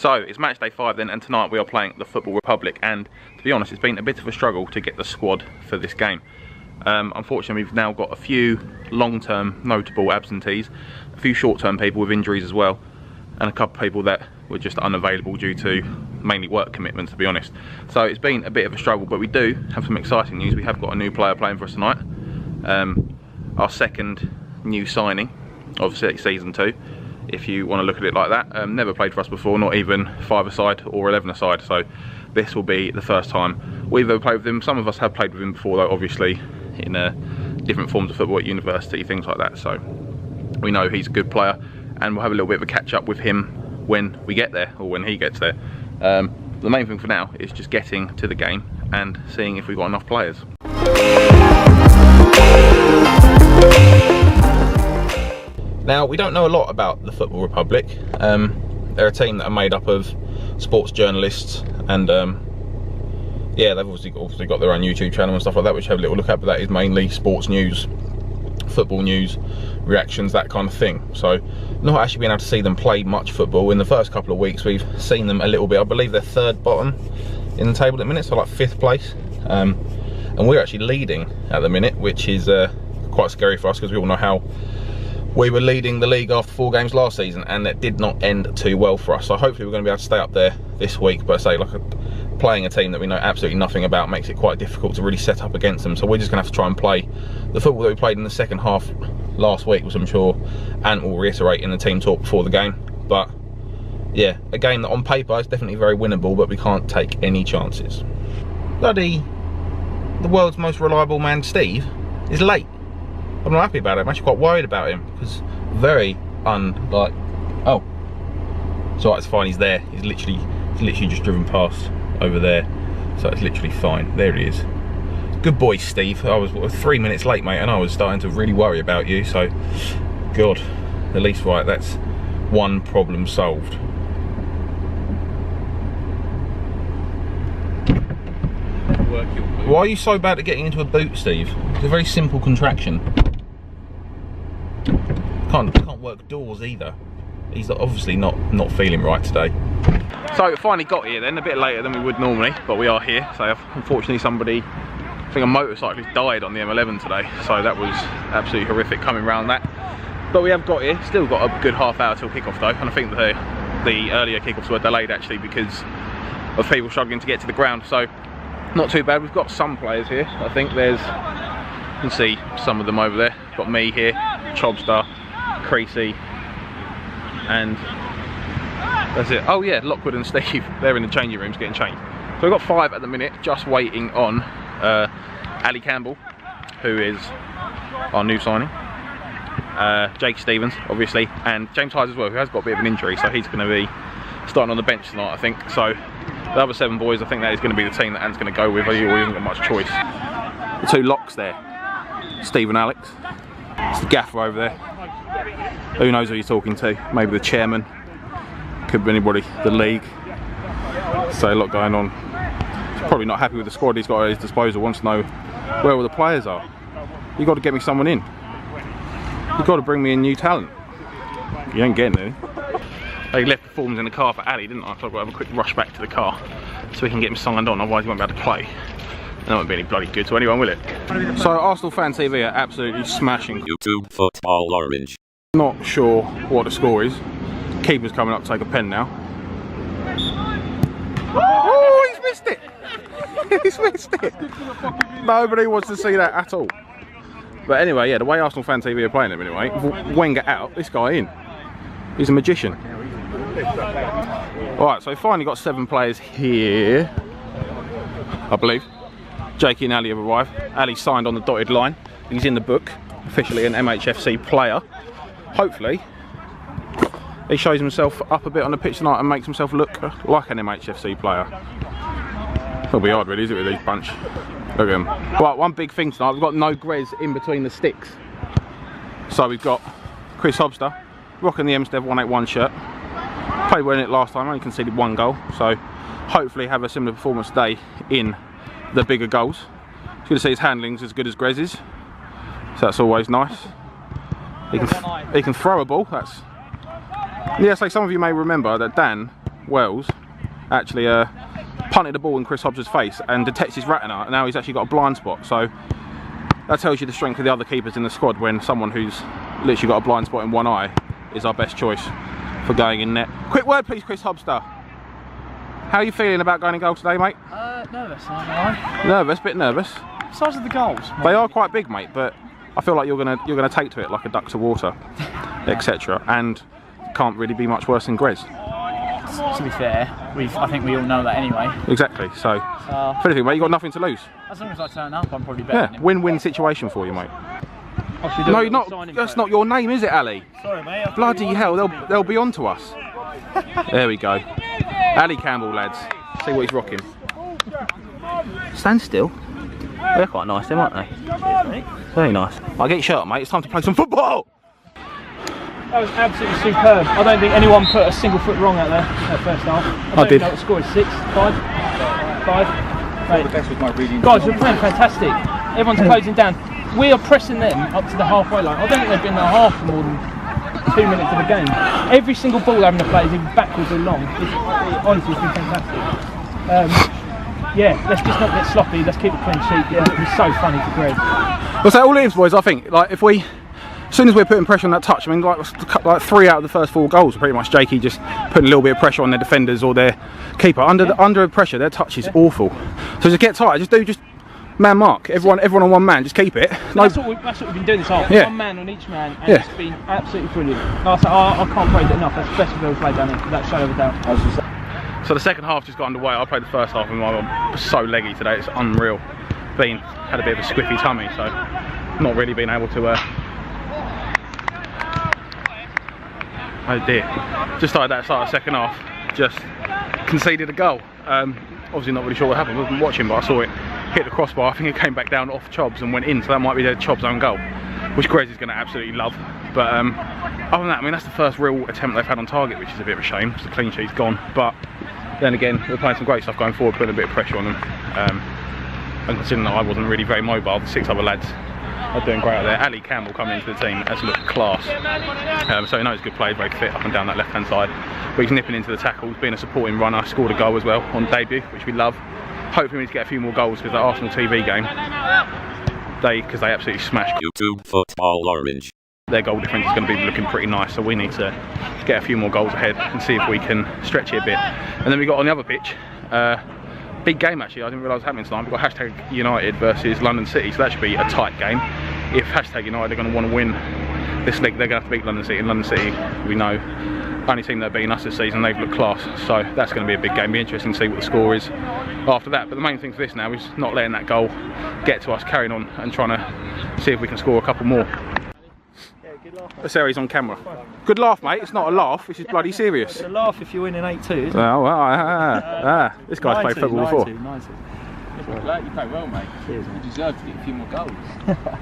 So it's match day 5 then, and tonight we are playing the Football Republic, and to be honest, it's been a bit of a struggle to get the squad for this game. Unfortunately, we've now got a few long-term notable absentees, a few short-term people with injuries as well, and a couple of people that were just unavailable due to mainly work commitments, to be honest. So it's been a bit of a struggle, but we do have some exciting news. We have got a new player playing for us tonight. Our second new signing of season 2, if you want to look at it like that. Never played for us before, not even 5-a-side or 11-a-side, so this will be the first time we've ever played with him. Some of us have played with him before though, obviously in different forms of football at university, things like that, so we know he's a good player, and we'll have a little bit of a catch up with him when we get there, or when he gets there. The main thing for now is just getting to the game and seeing if we've got enough players. Now, we don't know a lot about the Football Republic. They're a team that are made up of sports journalists, and yeah, they've obviously got their own YouTube channel and stuff like that, which I have a little look at, but that is mainly sports news, football news, reactions, that kind of thing. So not actually being able to see them play much football. In the first couple of weeks we've seen them a little bit. I believe they're 3rd bottom in the table at the minute, so like 5th place, and we're actually leading at the minute, which is quite scary for us, because we all know how we were leading the league after 4 games last season, and that did not end too well for us. So hopefully we're going to be able to stay up there this week, but I say, playing a team that we know absolutely nothing about makes it quite difficult to really set up against them. So we're just going to have to try and play the football that we played in the second half last week, which I'm sure Ant will reiterate in the team talk before the game. But yeah, a game that on paper is definitely very winnable, but we can't take any chances. Bloody, the world's most reliable man, Steve, is late. I'm not happy about it. I'm actually quite worried about him, because very oh, so it's fine, he's there. He's literally just driven past over there, so it's literally fine. There he is. Good boy, Steve. I was 3 minutes late, mate, and I was starting to really worry about you, so God, at least right, that's one problem solved. Why are you so bad at getting into a boot, Steve? It's a very simple contraction. Can't work doors either. He's obviously not feeling right today. So finally got here then, a bit later than we would normally, but we are here. So unfortunately somebody, I think a motorcyclist died on the M11 today, so that was absolutely horrific coming around that. But we have got here, still got a good half hour till kickoff though, and I think the earlier kickoffs were delayed actually because of people struggling to get to the ground, so not too bad. We've got some players here. I think there's, you can see some of them over there. Got me here, Chobster, Creasy, and that's it. Oh yeah, Lockwood and Steve, they're in the changing rooms getting changed. So we've got 5 at the minute, just waiting on Ali Campbell, who is our new signing, Jake Stevens, obviously, and James Hyde as well, who has got a bit of an injury, so he's going to be starting on the bench tonight, I think. So the other 7 boys, I think that is going to be the team that Ant's going to go with. He hasn't got much choice. The 2 locks there, Steve and Alex. It's the gaffer over there. Who knows who he's talking to? Maybe the chairman. Could be anybody. The league. So a lot going on. He's probably not happy with the squad he's got at his disposal. Wants to know where all the players are. You got to get me someone in. You got to bring me in new talent. You ain't getting any. I left the forms in the car for Ali, didn't I? So I've got to have a quick rush back to the car so we can get him signed on, otherwise he won't be able to play. And that won't be any bloody good to anyone, will it? So Arsenal Fan TV are absolutely smashing YouTube Football Orange. Not sure what the score is. Keeper's coming up to take a pen now. Oh, he's missed it! He's missed it! Nobody wants to see that at all. But anyway, yeah, the way Arsenal Fan TV are playing him anyway, Wenger out, this guy in. He's a magician. Alright, so finally got 7 players here, I believe. Jakey and Ali have arrived. Ali signed on the dotted line. He's in the book, officially an MHFC player. Hopefully, he shows himself up a bit on the pitch tonight and makes himself look like an MHFC player. It'll be hard really, is it, with these bunch? Look at him. Right, one big thing tonight, we've got no Grez in between the sticks. So we've got Chris Hobster, rocking the Emstead 181 shirt. Played well in it last time, only conceded 1 goal. So hopefully have a similar performance today in the bigger goals. It's good to see his handling's as good as Grez's. So that's always nice. He can throw a ball. That's, yeah, so some of you may remember that Dan Wells actually punted the ball in Chris Hobbs' face and detects his retina, and now he's actually got a blind spot. So that tells you the strength of the other keepers in the squad when someone who's literally got a blind spot in one eye is our best choice for going in net. Quick word please, Chris Hobster. How are you feeling about going in goal today, mate? Nervous, aren't Nervous, bit nervous. I? Size of the goals. They are quite big, mate, but I feel like you're gonna take to it like a duck to water, etc. And can't really be much worse than Grez. To be fair, I think we all know that anyway. Exactly. So, if anything, mate, you got nothing to lose. As long as I turn up, I'm probably better than him. Win-win situation for you, mate. No, you're not. That's not your name, is it, Ali? Sorry, mate. Bloody hell, they'll be on to us. There we go. Ali Campbell, lads. See what he's rocking. Stand still. They're quite nice, them, aren't they? Very nice. I'll get your shirt on, mate. It's time to play some football. That was absolutely superb. I don't think anyone put a single foot wrong out there that first half. I did. Know what the score is 6, 5. Mate. Guys, we're playing fantastic. Everyone's closing down. We are pressing them up to the halfway line. I don't think they've been there half for more than 2 minutes of the game. Every single ball having to play is either backwards or long. Honestly, it's been fantastic. Yeah, let's just not get sloppy. Let's keep a clean sheet. Yeah, it was so funny to Greg. Well, so all it is, boys. I think like if we. As soon as we're putting pressure on that touch, I mean, like 3 out of the first 4 goals are pretty much Jakey just putting a little bit of pressure on their defenders or their keeper. Under pressure, their touch is awful. So just get tight, just man mark. Everyone on one man, just keep it. No, that's what we've been doing this half. Yeah. One man on each man, and it's been absolutely brilliant. I can't praise it enough. That's the best we've ever played down here, without a shadow of a doubt. So the second half just got underway. I played the first half and I was so leggy today. It's unreal. Had a bit of a squiffy tummy, so not really been able to. Oh dear. Just started that start of second half, just conceded a goal. Obviously not really sure what happened, I wasn't watching, but I saw it hit the crossbar. I think it came back down off Chobbs and went in, so that might be the Chobbs' own goal, which Grez is going to absolutely love. But other than that, I mean, that's the first real attempt they've had on target, which is a bit of a shame, because the clean sheet's gone. But then again, we're playing some great stuff going forward, putting a bit of pressure on them. And considering that I wasn't really very mobile, the 6 other lads are doing great out there. Ali Campbell coming into the team has looked class. So he knows good play, very fit up and down that left hand side. But he's nipping into the tackles, being a supporting runner, scored a goal as well on debut, which we love. Hopefully we need to get a few more goals because that Arsenal TV game, because they absolutely smashed YouTube Football Orange. Their goal difference is going to be looking pretty nice, so we need to get a few more goals ahead and see if we can stretch it a bit. And then we got on the other pitch, big game actually, I didn't realise it was happening tonight. We've got Hashtag United versus London City, so that should be a tight game. If Hashtag United are going to want to win this league, they're going to have to beat London City, and London City, we know, only team that have beaten us this season, they've looked class, so that's going to be a big game. Be interesting to see what the score is after that. But the main thing for this now is not letting that goal get to us, carrying on and trying to see if we can score a couple more. The series on camera. Good laugh, mate. It's not a laugh. This is bloody serious. It's a laugh if you're winning 8-2. Well, this guy's played football before. 90. You play well, mate. Cheers, mate. You deserve to get a few more goals.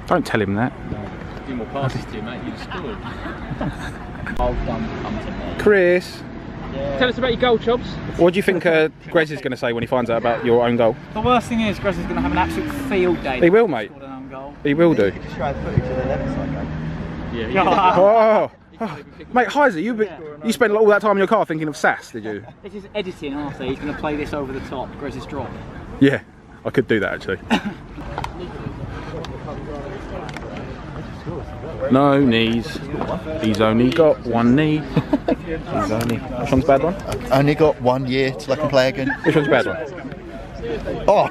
Don't tell him that. A few more passes to you, mate. You've scored. Well done, come to me. Chris, Tell us about your goal, Chobbs. what do you think Grez is going to say when he finds out about your own goal? The worst thing is, Grez is going to have an absolute field day. He will, mate. Scored an own goal. He will do. Just show footage of the left side game. Oh, mate, Heiser, you spent all that time in your car thinking of Sass, did you? This is editing after. He's going to play this over the top. Grez's drop. Yeah, I could do that actually. No knees. He's only got one knee. Which one's bad one? Only got 1 year till I can play again. Which one's bad one? Oh!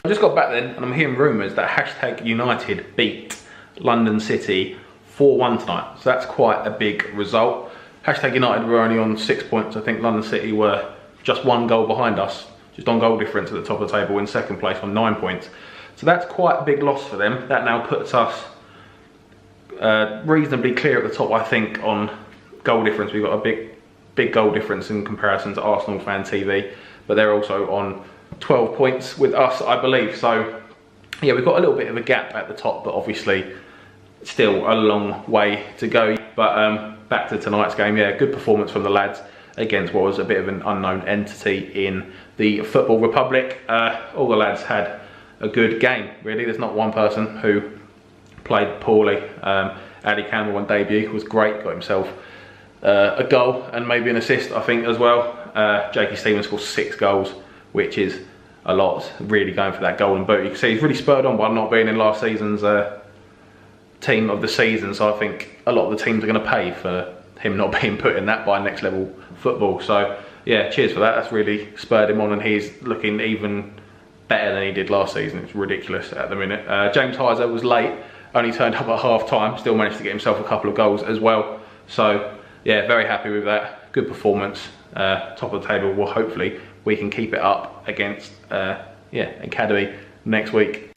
I just got back then and I'm hearing rumours that Hashtag United beat London City 4-1 tonight. So that's quite a big result. Hashtag United were only on 6 points. I think London City were just 1 goal behind us, just on goal difference at the top of the table in second place on 9 points. So that's quite a big loss for them. That now puts us reasonably clear at the top, I think, on goal difference. We've got a big goal difference in comparison to Arsenal Fan TV, but they're also on 12 points with us, I believe. So yeah, we've got a little bit of a gap at the top, but obviously still a long way to go. But back to tonight's game, yeah, good performance from the lads against what was a bit of an unknown entity in the Football Republic. All the lads had a good game, really. There's not one person who played poorly. Ali Campbell on debut was great, got himself a goal and maybe an assist, I think, as well. Jakey Stevens scored 6 goals, which is a lot, really going for that golden boot. You can see he's really spurred on by not being in last season's team of the season, so I think a lot of the teams are going to pay for him not being put in that by next level football. So yeah, cheers for that. That's really spurred him on, and he's looking even better than he did last season. It's ridiculous at the minute. James Heiser was late, only turned up at half time, still managed to get himself a couple of goals as well. So yeah, very happy with that. Good performance, top of the table. Well, hopefully we can keep it up against Academy next week.